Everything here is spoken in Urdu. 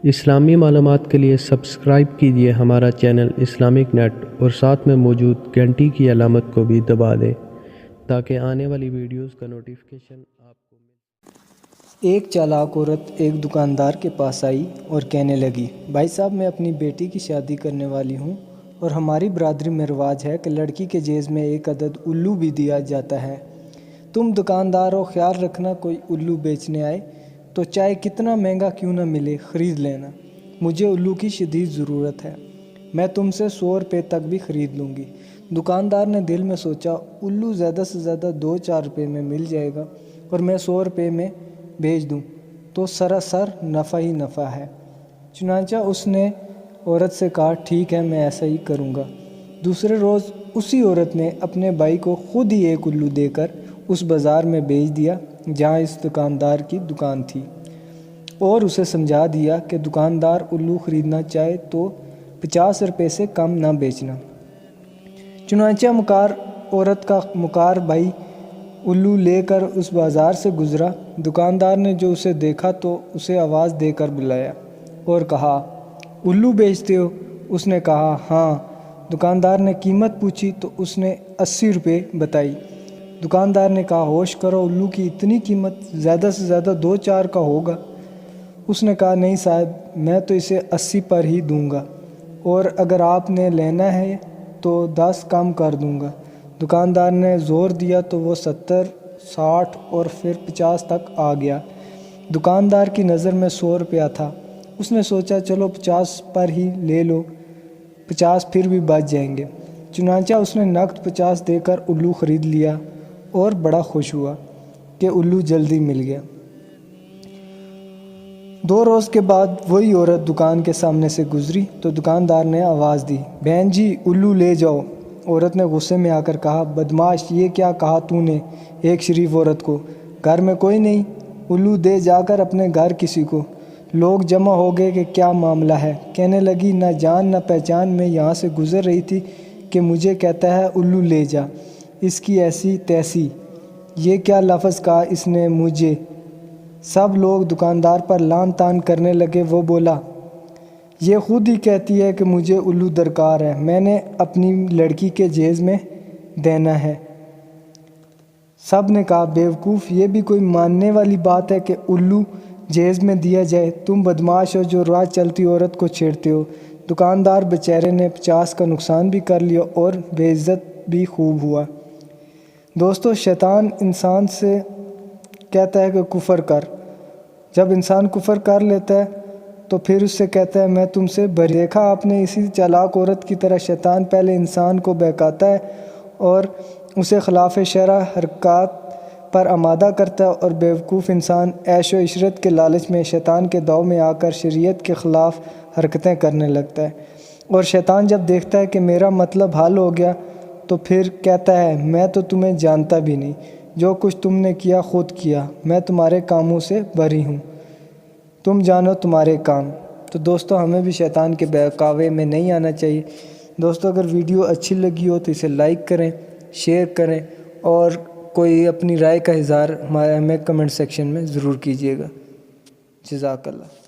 اسلامی معلومات کے لیے سبسکرائب کیجیے ہمارا چینل اسلامک نیٹ اور ساتھ میں موجود گھنٹی کی علامت کو بھی دبا دیں تاکہ آنے والی ویڈیوز کا نوٹیفیکیشن آپ کو مل۔ ایک چالاک عورت ایک دکاندار کے پاس آئی اور کہنے لگی، بھائی صاحب میں اپنی بیٹی کی شادی کرنے والی ہوں اور ہماری برادری میں رواج ہے کہ لڑکی کے جہیز میں ایک عدد الو بھی دیا جاتا ہے۔ تم دکاندار ہو، خیال رکھنا کوئی الو بیچنے آئے تو چاہے کتنا مہنگا کیوں نہ ملے خرید لینا، مجھے الو کی شدید ضرورت ہے، میں تم سے 100 روپے تک بھی خرید لوں گی۔ دکاندار نے دل میں سوچا، الو زیادہ سے زیادہ 2-4 روپے میں مل جائے گا اور میں 100 روپے میں بھیج دوں تو سراسر نفع ہی نفع ہے۔ چنانچہ اس نے عورت سے کہا، ٹھیک ہے میں ایسا ہی کروں گا۔ دوسرے روز اسی عورت نے اپنے بھائی کو خود ہی ایک الو دے کر اس بازار میں بیچ دیا جہاں اس دکاندار کی دکان تھی، اور اسے سمجھا دیا کہ دکاندار الو خریدنا چاہے تو 50 روپے سے کم نہ بیچنا۔ چنانچہ مکار عورت کا مکار بھائی الو لے کر اس بازار سے گزرا۔ دکاندار نے جو اسے دیکھا تو اسے آواز دے کر بلایا اور کہا، الو بیچتے ہو؟ اس نے کہا، ہاں۔ دکاندار نے قیمت پوچھی تو اس نے 80 روپے بتائی۔ دکاندار نے کہا، ہوش کرو، الو کی اتنی قیمت زیادہ سے زیادہ 2-4 کا ہوگا۔ اس نے کہا، نہیں صاحب میں تو اسے 80 پر ہی دوں گا، اور اگر آپ نے لینا ہے تو 10 کم کر دوں گا۔ دکاندار نے زور دیا تو وہ 70، 60 اور پھر 50 تک آ گیا۔ دکاندار کی نظر میں 100 روپیہ تھا۔ اس نے سوچا چلو 50 پر ہی لے لو، 50 پھر بھی بچ جائیں گے۔ چنانچہ اس نے نقد 50 دے کر الو خرید لیا اور بڑا خوش ہوا کہ الو جلدی مل گیا۔ 2 روز کے بعد وہی عورت دکان کے سامنے سے گزری تو دکاندار نے آواز دی، بہن جی الو لے جاؤ۔ عورت نے غصے میں آ کر کہا، بدماش یہ کیا کہا تو نے ایک شریف عورت کو؟ گھر میں کوئی نہیں، الو دے جا کر اپنے گھر کسی کو۔ لوگ جمع ہو گئے کہ کیا معاملہ ہے؟ کہنے لگی، نہ جان نہ پہچان میں یہاں سے گزر رہی تھی کہ مجھے کہتا ہے الو لے جا، اس کی ایسی تیسی، یہ کیا لفظ کہا اس نے مجھے؟ سب لوگ دکاندار پر لعن طعن کرنے لگے۔ وہ بولا، یہ خود ہی کہتی ہے کہ مجھے الو درکار ہے، میں نے اپنی لڑکی کے جہیز میں دینا ہے۔ سب نے کہا، بیوقوف، یہ بھی کوئی ماننے والی بات ہے کہ الو جہیز میں دیا جائے؟ تم بدماش ہو جو راہ چلتی عورت کو چھیڑتے ہو۔ دکاندار بیچارے نے 50 کا نقصان بھی کر لیا اور بے عزت بھی خوب ہوا۔ دوستو، شیطان انسان سے کہتا ہے کہ کفر کر۔ جب انسان کفر کر لیتا ہے تو پھر اس سے کہتا ہے میں تم سے بری۔ دیکھا آپ نے، اسی چالاک عورت کی طرح شیطان پہلے انسان کو بہکاتا ہے اور اسے خلاف شرع حرکات پر آمادہ کرتا ہے، اور بیوقوف انسان عیش و عشرت کے لالچ میں شیطان کے داؤ میں آ کر شریعت کے خلاف حرکتیں کرنے لگتا ہے، اور شیطان جب دیکھتا ہے کہ میرا مطلب حل ہو گیا تو پھر کہتا ہے میں تو تمہیں جانتا بھی نہیں، جو کچھ تم نے کیا خود کیا، میں تمہارے کاموں سے بری ہوں، تم جانو تمہارے کام۔ تو دوستو، ہمیں بھی شیطان کے بہکاوے میں نہیں آنا چاہیے۔ دوستو، اگر ویڈیو اچھی لگی ہو تو اسے لائک کریں، شیئر کریں، اور کوئی اپنی رائے کا اظہار ہمیں کمنٹ سیکشن میں ضرور کیجیے گا۔ جزاک اللہ۔